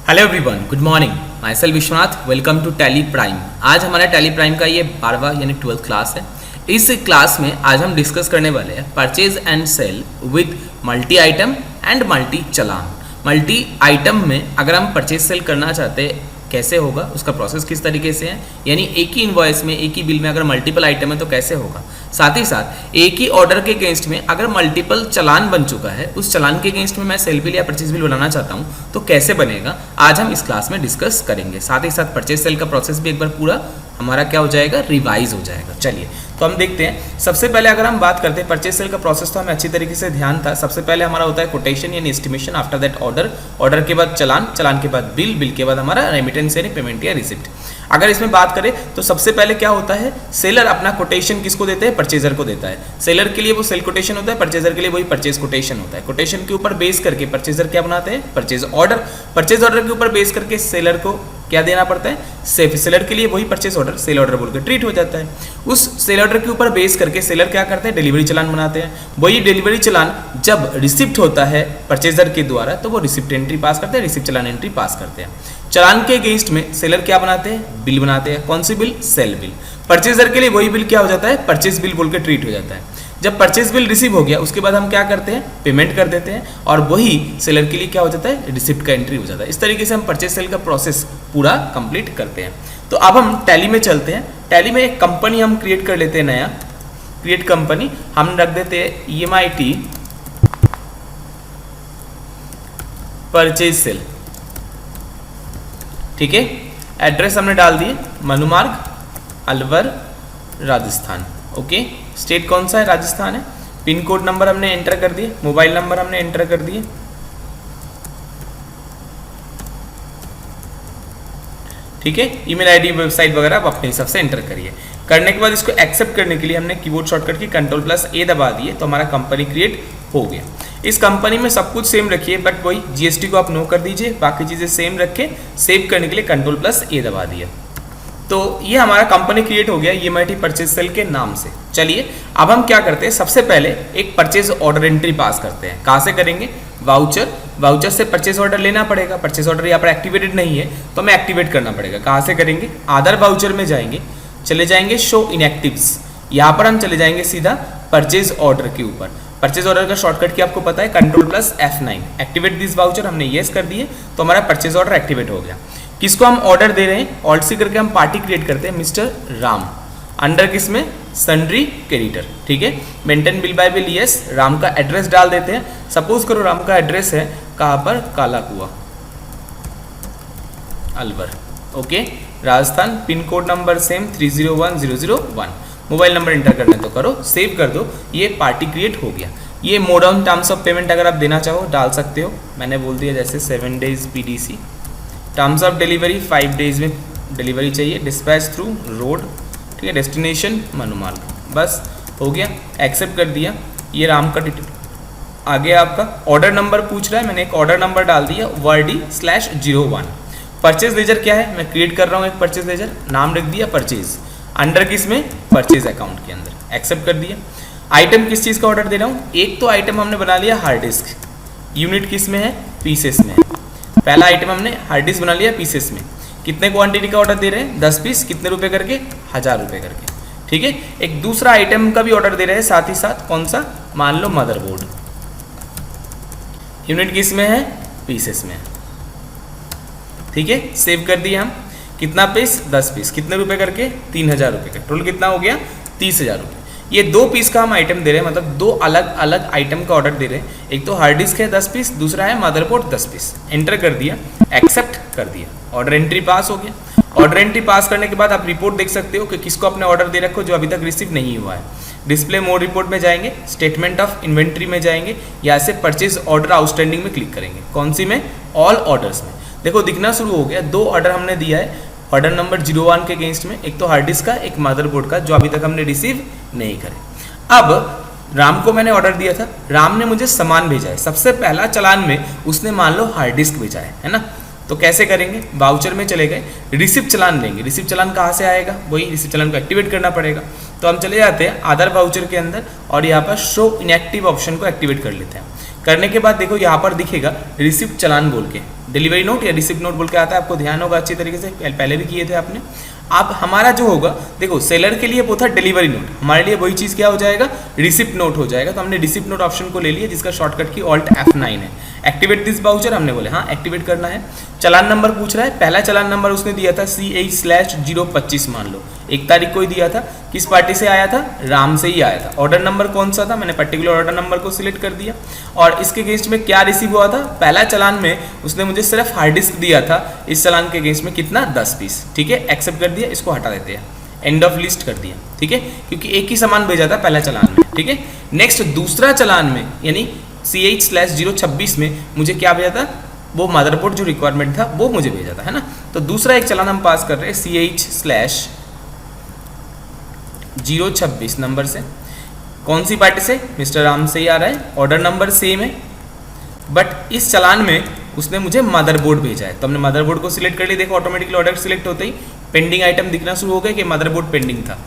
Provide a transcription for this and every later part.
Hello everyone, good morning. माई सेल्फ Vishwanath, welcome to Tally Prime. आज हमारा टैली प्राइम का ये 12वां यानी 12th क्लास है। इस क्लास में आज हम डिस्कस करने वाले हैं purchase and sale with multi item and multi challan. Multi item में अगर हम परचेज सेल करना चाहते हैं कैसे होगा, उसका प्रोसेस किस तरीके से है, यानी एक ही इनवॉइस में एक ही बिल में अगर मल्टीपल आइटम है तो कैसे होगा। साथ ही साथ एक ही ऑर्डर के अगेंस्ट में अगर मल्टीपल चलान बन चुका है, उस चलान के अगेंस्ट में मैं सेल बिल या परचेज बिल बनाना चाहता हूँ तो कैसे बनेगा, आज हम इस क्लास में डिस्कस करेंगे। साथ ही साथ परचेज सेल का प्रोसेस भी एक बार पूरा हमारा क्या हो जाएगा, रिवाइज हो जाएगा। चलिए तो हम देखते हैं। सबसे पहले अगर हम बात करते हैं परचेज सेल का प्रोसेस, तो हमें अच्छी तरीके से ध्यान था। सबसे पहले हमारा होता है कोटेशन यानी estimation, after that order, order के बाद चलान, चलान के बाद बिल, बिल के बाद हमारा रेमिटेंस यानी पेमेंट या रिसिप्ट। अगर इसमें बात करें तो सबसे पहले क्या होता है, सेलर अपना कोटेशन किसको देते हैं, परचेजर को देता है। सेलर के लिए वो सेल कोटेशन होता है, परचेजर के लिए वही परचेज कोटेशन होता है। कोटेशन के ऊपर बेस करके परचेजर क्या बनाते हैं, परचेज ऑर्डर। परचेज ऑर्डर के ऊपर बेस करके सेलर को क्या देना पड़ता है, सेलर के लिए वही परचेज ऑर्डर सेल ऑर्डर बोलकर ट्रीट हो जाता है। उस सेल ऑर्डर के ऊपर बेस करके सेलर क्या करते हैं, डिलीवरी चलान बनाते हैं। वही डिलीवरी चलान जब रिसिप्ट होता है परचेजर के द्वारा तो वो रिसिप्ट एंट्री पास करते हैं, रिसिप्ट चलान एंट्री पास करते हैं। चलान के अगेंस्ट में सेलर क्या बनाते हैं, बिल बनाते हैं। कौन सी बिल, सेल बिल। परचेजर के लिए वही बिल क्या हो जाता है, परचेज बिल बोल के ट्रीट हो जाता है। जब परचेज बिल रिसीव हो गया उसके बाद हम क्या करते हैं, पेमेंट कर देते हैं, और वही सेलर के लिए क्या हो जाता है, रिसिप्ट का एंट्री हो जाता है। इस तरीके से हम परचेज सेल का प्रोसेस पूरा कंप्लीट करते हैं। तो अब हम टैली में चलते हैं। टैली में एक कंपनी हम क्रिएट कर लेते हैं, नया क्रिएट कंपनी हम रख देते हैं EMIT परचेज सेल। ठीक है, एड्रेस हमने डाल दिए मनुमार्ग, अलवर, राजस्थान। ओके, स्टेट कौन सा है, राजस्थान है। पिन कोड नंबर हमने एंटर कर दिए, मोबाइल नंबर हमने एंटर कर दिए। ठीक है, ईमेल आईडी, वेबसाइट वगैरह आप अपने हिसाब से एंटर करिए। करने के बाद इसको एक्सेप्ट करने के लिए हमने कीबोर्ड शॉर्टकट की Ctrl+A दबा दिए तो हमारा कंपनी क्रिएट हो गया। इस कंपनी में सब कुछ सेम रखिए, बट वही GST को आप नो कर दीजिए, बाकी चीजें सेम रखें। सेव करने के लिए Ctrl+A दबा दिया तो ये हमारा कंपनी क्रिएट हो गया EMIT परचेज सेल के नाम से। चलिए अब हम क्या करते हैं, सबसे पहले एक परचेज ऑर्डर एंट्री पास करते हैं। कहाँ से करेंगे, वाउचर। वाउचर से परचेज ऑर्डर लेना पड़ेगा। परचेज ऑर्डर यहाँ पर एक्टिवेटेड नहीं है तो हमें एक्टिवेट करना पड़ेगा। कहाँ से करेंगे, अदर वाउचर में जाएंगे, चले जाएंगे शो इनएक्टिव्स, यहाँ पर हम चले जाएंगे सीधा परचेज ऑर्डर के ऊपर। परचेज ऑर्डर का शॉर्टकट की आपको पता है, Ctrl+F9। एक्टिवेट दिस वाउचर हमने येस कर दिए तो हमारा परचेज ऑर्डर एक्टिवेट हो गया। किसको हम ऑर्डर दे रहे हैं, ऑल्ट सी करके हम पार्टी क्रिएट करते हैं, मिस्टर राम, अंडर किसमें, सन्ड्री क्रेडिटर। ठीक है, maintain bill bye bill yes. Ram का एड्रेस डाल देते हैं। सपोज करो राम का एड्रेस है कहाँ पर, काला कुआ, Alwar. Okay, Rajasthan. Pin code number same 301001। Mobile number enter करना है तो करो, सेव कर दो। ये पार्टी क्रिएट हो गया। ये mode on terms of payment अगर आप देना चाहो डाल सकते हो, मैंने बोल दिया जैसे 7 days PDC। Terms of delivery 5 days में डिलीवरी चाहिए। डिस्पैच थ्रू रोड, ठीक है, डेस्टिनेशन मनुमार्ग। बस हो गया, एक्सेप्ट कर दिया। ये राम का डिटेल आगे आपका ऑर्डर नंबर पूछ रहा है, मैंने एक ऑर्डर नंबर डाल दिया WD/01। परचेज लेजर क्या है, मैं क्रिएट कर रहा हूँ एक परचेज लेजर, नाम लिख दिया परचेज, अंडर किस में, परचेज अकाउंट के अंदर। एक्सेप्ट कर दिया। आइटम किस चीज़ का ऑर्डर दे रहा हूँ, एक तो आइटम हमने बना लिया हार्ड डिस्क, यूनिट किस में है, पीसेस में। पहला आइटम हमने हार्ड डिस्क बना लिया पीसेस में। कितने क्वांटिटी का ऑर्डर दे रहे हैं, 10 पीस, कितने रुपए करके, 1000 रुपए करके। ठीक है, एक दूसरा आइटम का भी ऑर्डर दे रहे हैं साथ ही साथ, कौन सा, मान लो मदरबोर्ड, यूनिट किस में है, पीसेस में। ठीक है, सेव कर दिया हम। कितना पीस, 10 पीस, कितने रुपए करके, 3000 रुपए का। टोटल कितना हो गया, 30,000 रुपये। ये 2 पीस का हम आइटम दे रहे हैं, मतलब 2 अलग अलग आइटम का ऑर्डर दे रहे हैं। एक तो हार्ड डिस्क है 10 पीस, दूसरा है मदरबोर्ड 10 पीस। एंटर कर दिया, एक्सेप्ट कर दिया, ऑर्डर एंट्री पास हो गया। ऑर्डर एंट्री पास करने के बाद आप रिपोर्ट देख सकते हो कि किसको अपने ऑर्डर दे रखो जो अभी तक रिसीव नहीं हुआ है। डिस्प्ले मोड रिपोर्ट में जाएंगे, स्टेटमेंट ऑफ इन्वेंट्री में जाएंगे, यहाँ से परचेज ऑर्डर आउटस्टैंडिंग में क्लिक करेंगे। कौन सी में, ऑल ऑर्डर्स में। देखो दिखना शुरू हो गया, 2 ऑर्डर हमने दिया है ऑर्डर नंबर 01 के अगेंस्ट में, एक तो हार्ड डिस्क का, एक मदरबोर्ड का, जो अभी तक हमने रिसीव नहीं करे। अब राम को मैंने ऑर्डर दिया था, राम ने मुझे सामान भेजा है। सबसे पहला चलान में उसने मान लो हार्ड डिस्क भेजा है ना, तो कैसे करेंगे, वाउचर में चले गए, रिसिप्ट चलान लेंगे। रिसिप्ट चलान कहाँ से आएगा, वही रिसिप्ट चलान को एक्टिवेट करना पड़ेगा। तो हम चले जाते हैं अदर वाउचर के अंदर और यहाँ पर शो इनएक्टिव ऑप्शन को एक्टिवेट कर लेते हैं। करने के बाद देखो यहाँ पर दिखेगा रिसिप्ट चलान बोल के, डिलीवरी नोट या रिसिप्ट नोट बोल के आता है, आपको ध्यान होगा अच्छी तरीके से, पहले भी किए थे आपने। अब हमारा जो होगा देखो सेलर के लिए वो था डिलीवरी नोट, हमारे लिए वही चीज़ क्या हो जाएगा, रिसिप्ट नोट हो जाएगा। तो हमने रिसिप्ट नोट ऑप्शन को ले लिया जिसका शॉर्टकट की ऑल्ट F9 है। एक्टिवेट दिस वाउचर हमने बोले हाँ एक्टिवेट करना है। चलान नंबर पूछ रहा है, पहला चलान नंबर उसने दिया था CH/025 मान लो, 1 तारीख को ही दिया था। किस पार्टी से आया था, राम से ही आया था। ऑर्डर नंबर कौन सा था, मैंने पर्टिकुलर ऑर्डर नंबर को सिलेक्ट कर दिया। और इसके अगेंस्ट में क्या रिसीव हुआ था, पहला चलान में उसने मुझे सिर्फ हार्ड डिस्क दिया था, इस चलान के अगेंस्ट में कितना 10 पीस, ठीक है एक्सेप्ट कर दिया। इसको हटा देते हैं, एंड ऑफ लिस्ट कर दिया, ठीक है, क्योंकि एक ही सामान भेजा था पहला चलान में, ठीक है। नेक्स्ट दूसरा चलान में यानी CH/026 में मुझे क्या भेजा था, वो मदरबोर्ड जो रिक्वायरमेंट था वो मुझे भेजा था, है ना। तो दूसरा एक चलान हम पास कर रहे हैं CH/026 नंबर से, कौन सी पार्टी से, मिस्टर राम से ही आ रहा है, ऑर्डर नंबर सेम है, बट इस चलान में उसने मुझे मदरबोर्ड भेजा है। तो हमने मदरबोर्ड को सिलेक्ट कर लिया, देखो ऑटोमेटिकली ऑर्डर सिलेक्ट होते ही पेंडिंग आइटम दिखना शुरू हो गया कि मदरबोर्ड पेंडिंग था।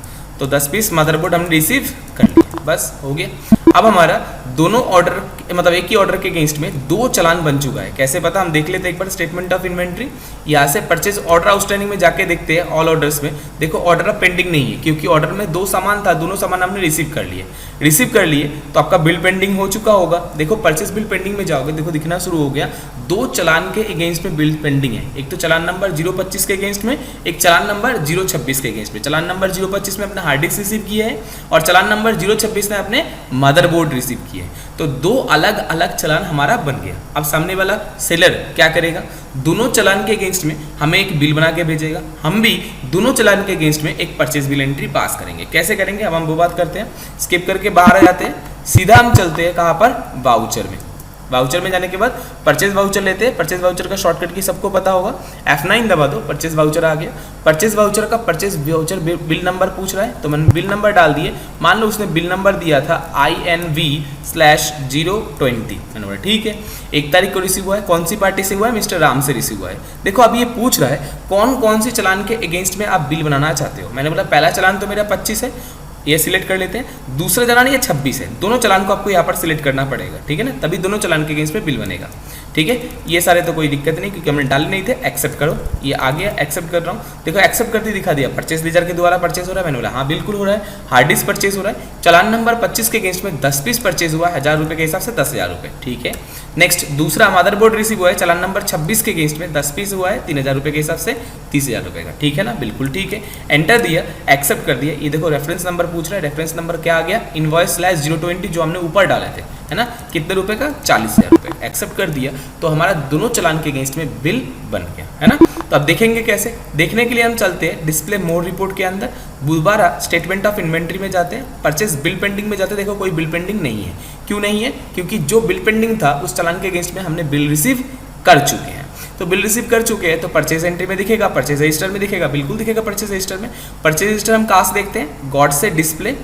तो 10 पीस मदरबोर्ड हमने रिसीव कर लिया, बस हो गया। अब हमारा दोनों ऑर्डर मतलब एक ही ऑर्डर के अगेंस्ट में 2 चलान बन चुका है। कैसे पता, हम देख लेते हैं एक बार स्टेटमेंट ऑफ इन्वेंट्री। यहाँ से परचेज ऑर्डर आउटस्टैंडिंग में जाके देखते हैं, ऑल ऑर्डर्स में देखो ऑर्डर अब पेंडिंग नहीं है, क्योंकि ऑर्डर में 2 सामान था, दोनों सामान हमने रिसीव कर लिए। रिसीव कर लिए तो आपका बिल पेंडिंग हो चुका होगा। देखो परचेज बिल पेंडिंग में जाओगे, देखो दिखना शुरू हो गया 2 चलान के अगेंस्ट में बिल पेंडिंग है। एक तो चलान नंबर 025 के अगेंस्ट में, एक चलान नंबर 026 के अगेंस्ट में। चलान नंबर 025 में अपना हार्ड डिस्क रिसीव किया है और चलान नंबर 026 ने अपने मदरबोर्ड रिसीव किए हैं। तो 2 अलग अलग चलान हमारा बन गया। अब सामने वाला सेलर क्या करेगा, दोनों चलान के अगेंस्ट में हमें एक बिल बना के भेजेगा, हम भी दोनों चलान के अगेंस्ट में एक परचेज बिल एंट्री पास करेंगे। कैसे करेंगे, अब हम वो बात करते हैं। स्किप करके बाहर आ जाते हैं, सीधा हम चलते हैं कहाँ पर, वाउचर में। वाउचर में जाने के बाद परचेज वाउचर लेते हैं। परचेज वाउचर का शॉर्टकट की सबको पता होगा, F9 दबा दो, परचेज वाउचर आ गया। परचेज वाउचर का परचेज वाउचर बिल नंबर पूछ रहा है, तो मैंने बिल नंबर डाल दिए। मान लो उसने बिल नंबर दिया था INV/020, मैंने बोला ठीक है, 1 तारीख को रिसीव हुआ है। कौन सी पार्टी से हुआ है, मिस्टर राम से रिसीव हुआ है। देखो अब ये पूछ रहा है कौन कौन सी चलान के अगेंस्ट में आप बिल बनाना चाहते हो। मैंने बोला पहला चलान तो मेरा 25 है, ये सिलेक्ट कर लेते हैं। दूसरा चलान ये 26 है, दोनों चलान को आपको यहाँ पर सिलेक्ट करना पड़ेगा, ठीक है ना, तभी दोनों चलान के अगेंस्ट में बिल बनेगा, ठीक है। ये सारे तो कोई दिक्कत नहीं, क्योंकि हमने डाले नहीं थे। एक्सेप्ट करो, ये आ गया, एक्सेप्ट कर रहा हूँ। देखो एक्सेप्ट करते दिखा दिया, परचेज लेजर के द्वारा परचेज हो रहा है। मैंने बोला हाँ बिल्कुल हो रहा है। हार्ड डिस्क परचेज हो रहा है। चलान नंबर 25 के अगेंस्ट में 10 पीस परचेज हुआ, 1000 रुपये के हिसाब से 10,000 रुपये, ठीक है। नेक्स्ट दूसरा मदरबोर्ड रिसीव हुआ है, चलान नंबर 26 के अगेंस्ट में 10 पीस हुआ है, 3000 रुपये के हिसाब से 30,000 रुपये का, ठीक है ना, बिल्कुल ठीक है। एंटर दिया, एक्सेप्ट कर दिया। ये देखो रेफरेंस नंबर पूछ रहा है, रेफरेंस नंबर क्या आ गया, इनवॉइस/020 जो हमने ऊपर डाले थे, है ना, कितने रुपए का, 40,000 रुपये। एक्सेप्ट कर दिया तो हमारा दोनों चलान के अगेंस्ट में बिल बन गया, है ना। तो अब देखेंगे कैसे, देखने के लिए हम चलते हैं डिस्प्ले मोड रिपोर्ट के अंदर, दोबारा स्टेटमेंट ऑफ इन्वेंट्री में जाते हैं, परचेज बिल पेंडिंग में जाते हैं। देखो कोई बिल पेंडिंग नहीं है। क्यों नहीं है, क्योंकि जो बिल पेंडिंग था उस चलान के अगेंस्ट में हमने बिल रिसीव कर चुके हैं। तो बिल रिसीव कर चुके हैं तो परचेज एंट्री में दिखेगा, परचेज रजिस्टर में दिखेगा, बिल्कुल दिखेगा परचेज रजिस्टर में। परचेज रजिस्टर हम कहाँ से देखते हैं, गॉड से डिस्प्ले,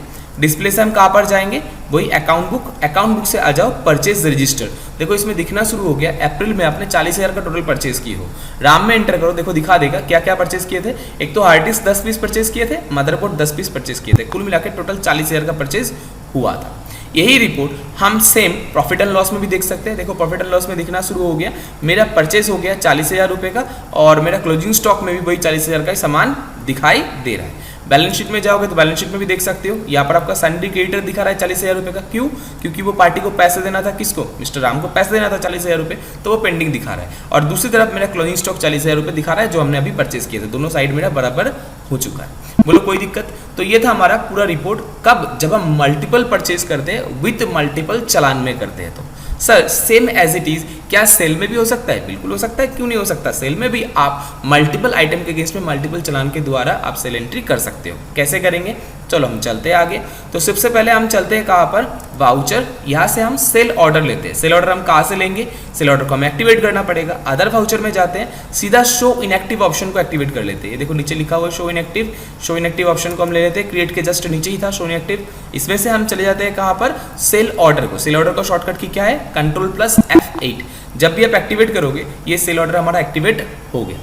डिस्प्ले से हम कहाँ पर जाएंगे, वही अकाउंट बुक, अकाउंट बुक से आ जाओ परचेज रजिस्टर। देखो इसमें दिखना शुरू हो गया, अप्रैल में आपने 40,000 का टोटल परचेज किए हो। राम में एंटर करो, देखो दिखा देगा क्या क्या परचेज किए थे। एक तो हार्ड डिस्क 10 पीस परचेज किए थे, मदरबोर्ड 10 पीस परचेज किए थे, कुल मिलाकर टोटल 40,000 का परचेज हुआ था। यही रिपोर्ट हम सेम प्रॉफिट एंड लॉस में भी देख सकते हैं। देखो प्रॉफिट एंड लॉस में दिखना शुरू हो गया, मेरा परचेज हो गया 40,000 रुपये का और मेरा क्लोजिंग स्टॉक में भी वही 40,000 का ही सामान दिखाई दे रहा है। बैलेंस शीट में जाओगे तो बैलेंस शीट में भी देख सकते हो, यहाँ पर आपका सन्ड्री क्रेडिटर दिखा रहा है 40,000 रुपये का। क्यों, क्योंकि वो पार्टी को पैसे देना था, किसको, मिस्टर राम को पैसे देना था 40,000 रुपये, तो वो पेंडिंग दिखा रहा है। और दूसरी तरफ मेरा क्लोजिंग स्टॉक 40,000 रुपये दिखा रहा है जो हमने अभी परचेज किए थे। दोनों साइड मेरा बराबर हो चुका है, बोलो कोई दिक्कत। तो ये था हमारा पूरा रिपोर्ट। कब, जब हम मल्टीपल परचेज करते हैं विथ मल्टीपल चलान में करते हैं। तो sir same as it is क्या सेल में भी हो सकता है, बिल्कुल हो सकता है, क्यों नहीं हो सकता। सेल में भी आप मल्टीपल आइटम के अगेंस्ट में मल्टीपल चलान के द्वारा आप सेल एंट्री कर सकते हो। कैसे करेंगे, चलो हम चलते हैं आगे। तो सबसे पहले हम चलते हैं कहाँ पर, वाउचर। यहाँ से हम सेल ऑर्डर लेते हैं। सेल ऑर्डर हम कहाँ से लेंगे, सेल ऑर्डर को हमें एक्टिवेट करना पड़ेगा। अदर वाउचर में जाते हैं, सीधा शो इनएक्टिव ऑप्शन को एक्टिवेट कर लेते हैं। देखो नीचे लिखा हुआ show inactive, show inactive option को हम ले लेते हैं। क्रिएट के जस्ट नीचे ही था शो इनएक्टिव। इसमें से हम चले जाते हैं कहाँ पर, सेल ऑर्डर को। सेल ऑर्डर का शॉर्टकट की क्या है, Ctrl+F8। जब भी आप एक्टिवेट करोगे ये सेल ऑर्डर हमारा एक्टिवेट हो गया।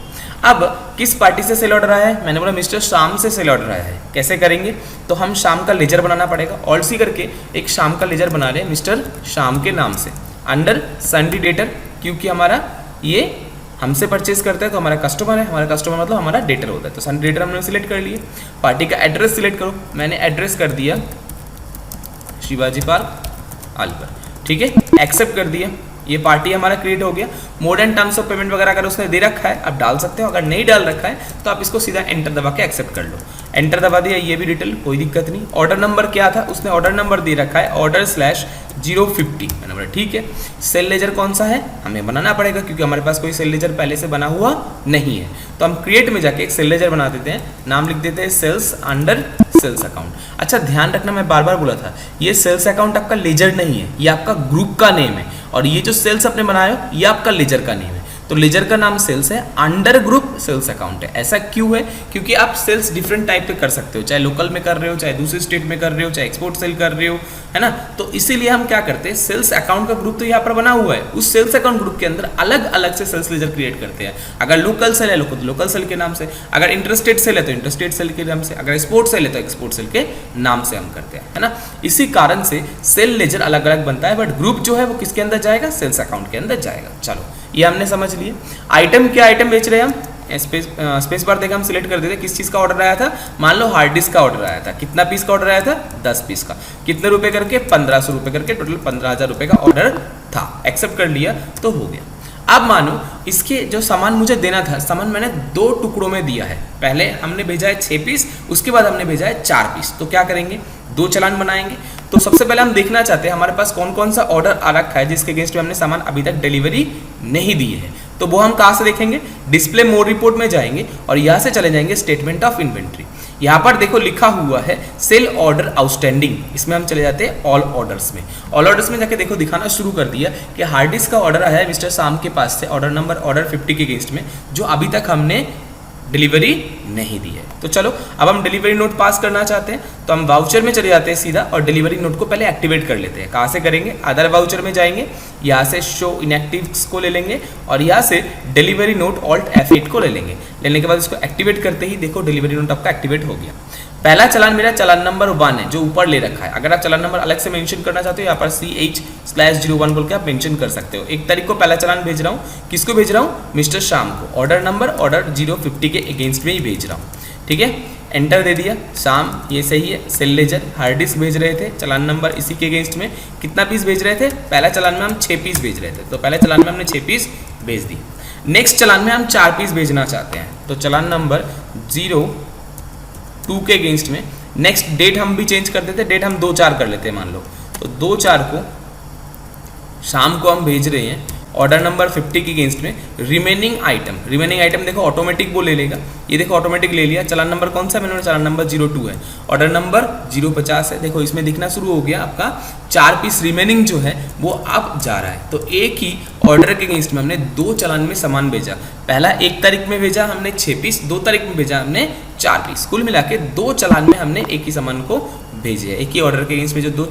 अब किस पार्टी से सेल ऑर्डर आया है, मैंने बोला मिस्टर शाम से सेल ऑर्डर आया है। कैसे करेंगे, तो हम शाम का लेजर बनाना पड़ेगा। ऑल्ट सी करके एक शाम का लेजर बना रहे हैं मिस्टर शाम के नाम से। अंडर सन्डी डेटर, क्योंकि हमारा ये हमसे परचेज करता है तो हमारा कस्टमर है, हमारा कस्टमर मतलब हमारा डेटर होता है, तो सन्डी डेटर हमने सिलेक्ट कर लिए। पार्टी का एड्रेस सिलेक्ट करो, मैंने एड्रेस कर दिया शिवाजी पार्क अलवर, ठीक है, एक्सेप्ट कर दिया। ये पार्टी हमारा क्रिएट हो गया। Mode and terms of payment वगैरह अगर उसने दे रखा है आप डाल सकते हो, अगर नहीं डाल रखा है तो आप इसको सीधा एंटर दबा के एक्सेप्ट कर लो। एंटर दबा दिया, ये भी डिटेल कोई दिक्कत नहीं। ऑर्डर नंबर क्या था, उसने ऑर्डर नंबर दे रखा है ऑर्डर/050, मैंने बोला ठीक है। सेल लेजर कौन सा है हमें बनाना पड़ेगा, क्योंकि हमारे पास कोई सेल लेजर पहले से बना हुआ नहीं है, तो हम क्रिएट में जाके एक सेल लेजर बना देते हैं, नाम लिख देते हैं सेल्स अंडर सेल्स अकाउंट। अच्छा ध्यान रखना, मैं बार बार बोला था ये सेल्स अकाउंट आपका लेजर नहीं है, ये आपका ग्रुप का नेम है, और ये जो सेल्स अपने बनाए हो ये आपका लेजर का नेम है। तो लेजर का नाम सेल्स है, अंडर ग्रुप सेल्स अकाउंट है। ऐसा क्यों है, क्योंकि आप सेल्स डिफरेंट टाइप के कर सकते हो, चाहे लोकल में कर रहे हो, चाहे दूसरे स्टेट में कर रहे हो, चाहे एक्सपोर्ट सेल कर रहे हो, है ना। तो इसीलिए हम क्या करते हैं, सेल्स अकाउंट का ग्रुप तो यहाँ पर बना हुआ है, उस सेल्स अकाउंट ग्रुप के अंदर अलग अलग से सेल्स लेजर क्रिएट करते हैं। अगर लोकल सेल है लोकल सेल के नाम से, अगर इंटरस्टेट सेल है तो इंटरस्टेट सेल के नाम से, अगर एक्सपोर्ट सेल है तो एक्सपोर्ट सेल के नाम से हम करते हैं, है ना। इसी कारण से सेल लेजर अलग अलग बनता है, बट ग्रुप जो है वो किसके अंदर जाएगा, सेल्स अकाउंट के अंदर जाएगा। चलो ये हमने समझ लिए। आइटम क्या आइटम बेच रहे हैं हम, स्पेस बार देकर हम सिलेक्ट कर देते किस चीज़ का ऑर्डर आया था। मान लो हार्ड डिस्क का ऑर्डर आया था, कितना पीस का ऑर्डर आया था, 10 पीस का, कितने रुपए करके, 1500 रुपए करके, टोटल 15,000 रुपए का ऑर्डर था। एक्सेप्ट कर लिया तो हो गया। अब मानो इसके जो सामान मुझे देना था, सामान मैंने 2 टुकड़ों में दिया है, पहले हमने भेजा है 6 पीस, उसके बाद हमने भेजा है 4 पीस, तो क्या करेंगे, 2 चालान बनाएंगे। तो सबसे पहले हम देखना चाहते हैं हमारे पास कौन कौन सा ऑर्डर आ रखा है जिसके अगेंस्ट में हमने सामान अभी तक डिलीवरी नहीं दी है। तो वो हम कहाँ से देखेंगे, डिस्प्ले मोड रिपोर्ट में जाएंगे और यहाँ से चले जाएंगे स्टेटमेंट ऑफ इन्वेंट्री। यहाँ पर देखो लिखा हुआ है सेल ऑर्डर आउटस्टैंडिंग, इसमें हम चले जाते हैं ऑल ऑर्डर्स में। ऑल ऑर्डर्स में जाके देखो दिखाना शुरू कर दिया कि हार्ड डिस्क का ऑर्डर आया है मिस्टर शाम के पास से, ऑर्डर नंबर ऑर्डर 50 के अगेंस्ट में, जो अभी तक हमने डिलीवरी नहीं दी है। तो चलो अब हम डिलीवरी नोट पास करना चाहते हैं, तो हम वाउचर में चले जाते हैं सीधा और डिलीवरी नोट को पहले एक्टिवेट कर लेते हैं। कहाँ से करेंगे, अदर वाउचर में जाएंगे, यहाँ से शो इनएक्टिव्स को ले लेंगे और यहाँ से डिलीवरी नोट ऑल्ट F8 को ले लेंगे। लेने के बाद इसको एक्टिवेट करते ही देखो डिलीवरी नोट आपका एक्टिवेट हो गया। पहला चलान मेरा चलान नंबर 1 है जो ऊपर ले रखा है। अगर आप चलान नंबर अलग से मेंशन करना चाहते हो यहाँ पर CH/01 बोल के आप मेंशन कर सकते हो। 1 तारीख को पहला चलान भेज रहा हूँ, किसको भेज रहा हूँ, मिस्टर शाम को, ऑर्डर नंबर ऑर्डर 050 के अगेंस्ट में ही भेज रहा हूँ, ठीक है। एंटर दे दिया, शाम ये सही है, सेल लेजर हार्ड डिस्क भेज रहे थे, चलान नंबर इसी के अगेंस्ट में कितना पीस भेज रहे थे, पहला चलान में हम 6 पीस भेज रहे थे, तो पहले चलान में हमने 6 पीस भेज दी। नेक्स्ट चलान में हम 4 पीस भेजना चाहते हैं, तो चलान नंबर 02 के अगेंस्ट में नेक्स्ट डेट हम भी चेंज कर देते, डेट हम 2/4 कर लेते हैं मान लो, तो 2/4 को शाम को हम भेज रहे हैं ऑर्डर नंबर 50 के अगेंस्ट में। रिमेनिंग आइटम देखो ऑटोमेटिक वो ले लेगा, ये देखो ऑटोमेटिक ले लिया। चलान नंबर कौन सा, मैंने चलान नंबर 02 है, ऑर्डर नंबर 050 है, देखो इसमें दिखना शुरू हो गया आपका 4 पीस रिमेनिंग जो है वो अब जा रहा है। तो एक ही ऑर्डर के अगेंस्ट में हमने 2 चलान में सामान भेजा, पहला 1 तारीख में भेजा हमने 6 पीस, 2 तारीख में भेजा हमने 4 पीस, कुल मिला के 2 चलान में हमने एक ही सामान को भेजे हैं। एक ही ऑर्डर के अगेंस्ट में जो 2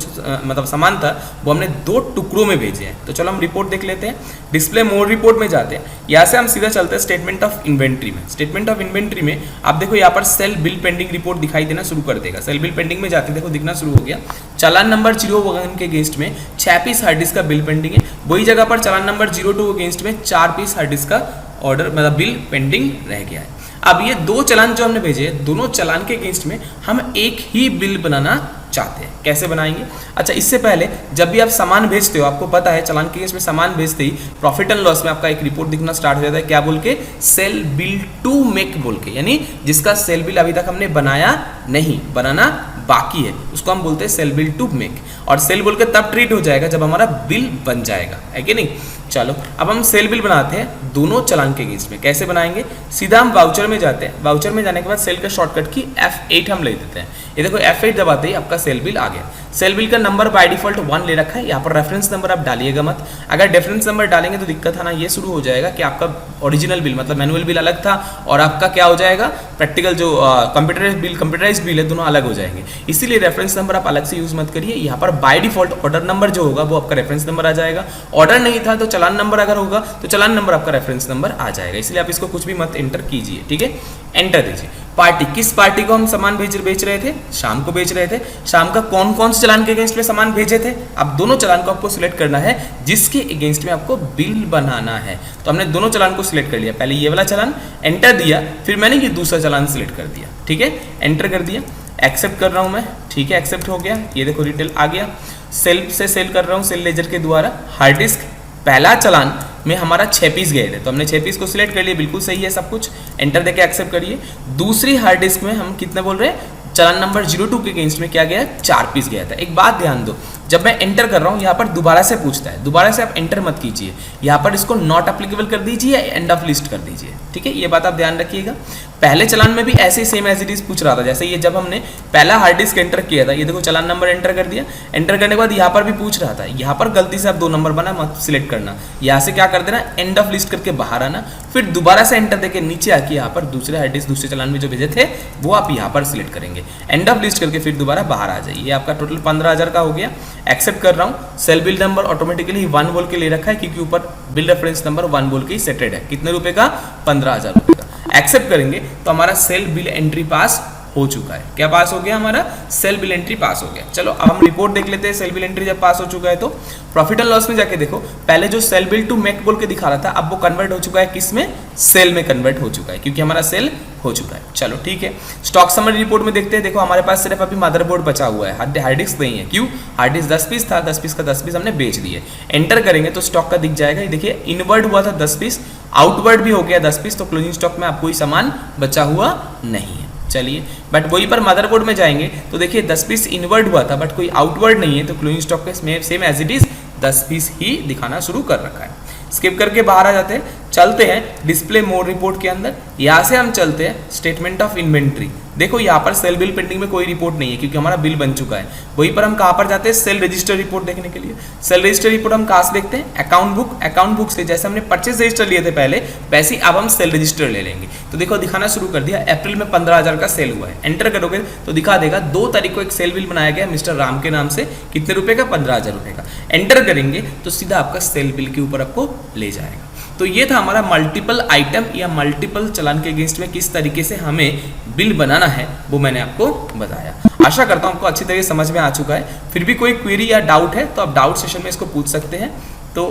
मतलब सामान था वो हमने 2 टुकड़ों में भेजे हैं। तो चलो हम रिपोर्ट देख लेते हैं, डिस्प्ले मोड रिपोर्ट में जाते हैं, यहाँ से हम सीधा चलते हैं स्टेटमेंट ऑफ इन्वेंट्री में। स्टेटमेंट ऑफ इन्वेंट्री में आप देखो यहाँ पर सेल बिल पेंडिंग रिपोर्ट दिखाई देना शुरू कर देगा। सेल बिल पेंडिंग में जाते देखो दिखना शुरू हो गया, चालान नंबर 01 के अगेंस्ट में 6 पीस हार्ड डिस्क का बिल पेंडिंग है, वही जगह पर चालान नंबर 02 के अगेंस्ट में 4 पीस हार्ड डिस्क का ऑर्डर मतलब बिल पेंडिंग रह गया है। अब ये 2 चलान जो हमने भेजे, दोनों चलान के अगेंस्ट में हम एक ही बिल बनाना चाहते हैं। कैसे बनाएंगे, अच्छा इससे पहले जब भी आप सामान भेजते हो, आपको पता है चलान के अगेंस्ट में सामान भेजते ही प्रॉफिट एंड लॉस में आपका एक रिपोर्ट दिखना स्टार्ट हो जाता है, क्या बोल के, सेल बिल टू मेक बोल के, यानी जिसका सेल बिल अभी तक हमने बनाया नहीं, बनाना बाकी है, उसको हम बोलते हैं सेल बिल टू मेक। और सेल बोल के तब ट्रीट हो जाएगा जब हमारा बिल बन जाएगा, है कि नहीं। चलो अब हम सेल बिल बनाते हैं दोनों चलान के अगेंस्ट में। कैसे बनाएंगे, सीधा हम वाउचर में जाते हैं, वाउचर में जाने के बाद सेल का शॉर्टकट की F8 हम ले देते हैं। ये देखो F8 दबाते ही आपका सेल बिल आ गया। सेल बिल का नंबर बाय डिफॉल्ट 1 ले रखा है, यहाँ पर रेफरेंस नंबर आप डालिएगा मत, अगर रेफरेंस नंबर डालेंगे तो दिक्कत आना ये शुरू हो जाएगा कि आपका ओरिजिनल बिल मतलब मैनुअल बिल अलग था और आपका क्या हो जाएगा, प्रैक्टिकल जो कंप्यूटराइज्ड बिल है दोनों अलग हो जाएंगे। इसीलिए रेफरेंस नंबर आप अलग से यूज मत करिए, यहाँ पर बाय डिफॉल्ट ऑर्डर नंबर जो होगा वो आपका रेफरेंस नंबर आ जाएगा। ऑर्डर नहीं था तो चलान नंबर अगर होगा तो चलान नंबर आपका रेफरेंस नंबर आ जाएगा, इसलिए आप इसको कुछ भी मत एंटर कीजिए, ठीक है। एंटर दीजिए, पार्टी, किस पार्टी को हम सामान बेच रहे थे? शाम को बेच रहे थे। शाम का कौन कौन से चालान के अगेंस्ट में सामान भेजे थे? अब दोनों चालान को आपको सिलेक्ट करना है जिसके अगेंस्ट में आपको बिल बनाना है। तो हमने दोनों चालान को सिलेक्ट कर लिया, पहले ये वाला चालान एंटर दिया, फिर मैंने ये दूसरा चालान सिलेक्ट कर दिया, ठीक है, एंटर कर दिया, एक्सेप्ट कर रहा हूँ मैं, ठीक है, एक्सेप्ट हो गया। ये देखो डिटेल आ गया, सेल से सेल कर रहा हूँ, सेल लेजर के द्वारा। हार्ड डिस्क पहला चालान में हमारा 6 पीस गए थे, तो हमने 6 पीस को सिलेक्ट कर लिया, बिल्कुल सही है सब कुछ, एंटर देके एक्सेप्ट करिए। दूसरी हार्ड डिस्क में हम कितने बोल रहे हैं? चालान नंबर 02 के अगेंस्ट में क्या गया? 4 पीस गया था। एक बात ध्यान दो, जब मैं एंटर कर रहा हूँ यहाँ पर दोबारा से पूछता है, दोबारा से आप एंटर मत कीजिए, यहाँ पर इसको नॉट अप्लीकेबल कर दीजिए या एंड ऑफ लिस्ट कर दीजिए, ठीक है, ये बात आप ध्यान रखिएगा। पहले चालान में भी ऐसे ही सेम एज इट इज पूछ रहा था, जैसे ये जब हमने पहला हार्ड डिस्क एंटर किया था, ये देखो चालान नंबर एंटर कर दिया, एंटर करने के बाद यहाँ पर भी पूछ रहा था, यहाँ पर गलती से आप 2 नंबर बना मत सिलेक्ट करना, यहाँ से क्या कर देना, एंड ऑफ लिस्ट करके बाहर आना, फिर दोबारा से एंटर देके नीचे आके यहाँ पर दूसरे हार्ड डिस्क दूसरे चालान में जो भेजे थे वो आप यहाँ पर सिलेक्ट करेंगे, एंड ऑफ लिस्ट करके फिर दोबारा बाहर आ जाइए। आपका टोटल 15,000 का हो गया। एक्सेप्ट कर रहा हूँ। सेल बिल नंबर ऑटोमेटिकली 1 बोल के ले रखा है क्योंकि ऊपर बिल रेफरेंस नंबर 1 बोल के ही सेटेड है। कितने रुपए का? 15,000 रुपए का। एक्सेप्ट करेंगे तो हमारा सेल बिल एंट्री पास हो चुका है। क्या पास हो गया? हमारा सेल बिल एंट्री पास हो गया। चलो अब हम रिपोर्ट देख लेते हैं। सेल बिल एंट्री जब पास हो चुका है तो प्रॉफिट एंड लॉस में जाके देखो, पहले जो सेल बिल टू मेक बोल के दिखा रहा था अब वो कन्वर्ट हो चुका है किस में? सेल में कन्वर्ट हो चुका है क्योंकि हमारा सेल हो चुका है। चलो ठीक है, स्टॉक समरी रिपोर्ट में देखते हैं। देखो हमारे पास सिर्फ अभी मदरबोर्ड बचा हुआ है, हार्ड डिस्क नहीं है। क्यों? हार्ड डिस्क 10 पीस था, 10 पीस का 10 पीस हमने बेच दिए। एंटर करेंगे तो स्टॉक का दिख जाएगा, ये देखिए इनवर्ड हुआ था 10 पीस, आउटवर्ड भी हो गया 10 पीस, तो क्लोजिंग स्टॉक में आपको कोई सामान बचा हुआ नहीं है। चलिए, बट वही पर मदरबोर्ड में जाएंगे तो देखिए 10 पीस इनवर्ड हुआ था बट कोई आउटवर्ड नहीं है, तो क्लोजिंग स्टॉक में same as it is 10 piece ही दिखाना शुरू कर रखा है। स्किप करके बाहर आ जाते हैं, चलते हैं डिस्प्ले मोड रिपोर्ट के अंदर। यहाँ से हम चलते हैं स्टेटमेंट ऑफ इन्वेंट्री। देखो यहाँ पर सेल बिल पेंडिंग में कोई रिपोर्ट नहीं है क्योंकि हमारा बिल बन चुका है। वहीं पर हम कहाँ पर जाते हैं? सेल रजिस्टर रिपोर्ट देखने के लिए। सेल रजिस्टर रिपोर्ट हम कहाँ से देखते हैं? Account book. अकाउंट बुक से जैसे हमने परचेज रजिस्टर लिए थे पहले, वैसे ही अब हम सेल रजिस्टर ले लेंगे। तो देखो दिखाना शुरू कर दिया, अप्रैल में 15,000 का सेल हुआ है। एंटर करोगे तो दिखा देगा 2 तारीख को एक सेल बिल बनाया गया मिस्टर राम के नाम से, कितने रुपए का? 15,000 रुपए का। एंटर करेंगे तो सीधा आपका सेल बिल के ऊपर आपको ले जाएगा। तो ये था हमारा मल्टीपल आइटम या मल्टीपल चालान के अगेंस्ट में किस तरीके से हमें बिल बनाना है वो मैंने आपको बताया। आशा करता हूँ आपको अच्छी तरीके से समझ में आ चुका है। फिर भी कोई क्वेरी या डाउट है तो आप डाउट सेशन में इसको पूछ सकते हैं। तो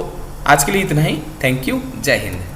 आज के लिए इतना ही। थैंक यू, जय हिंद।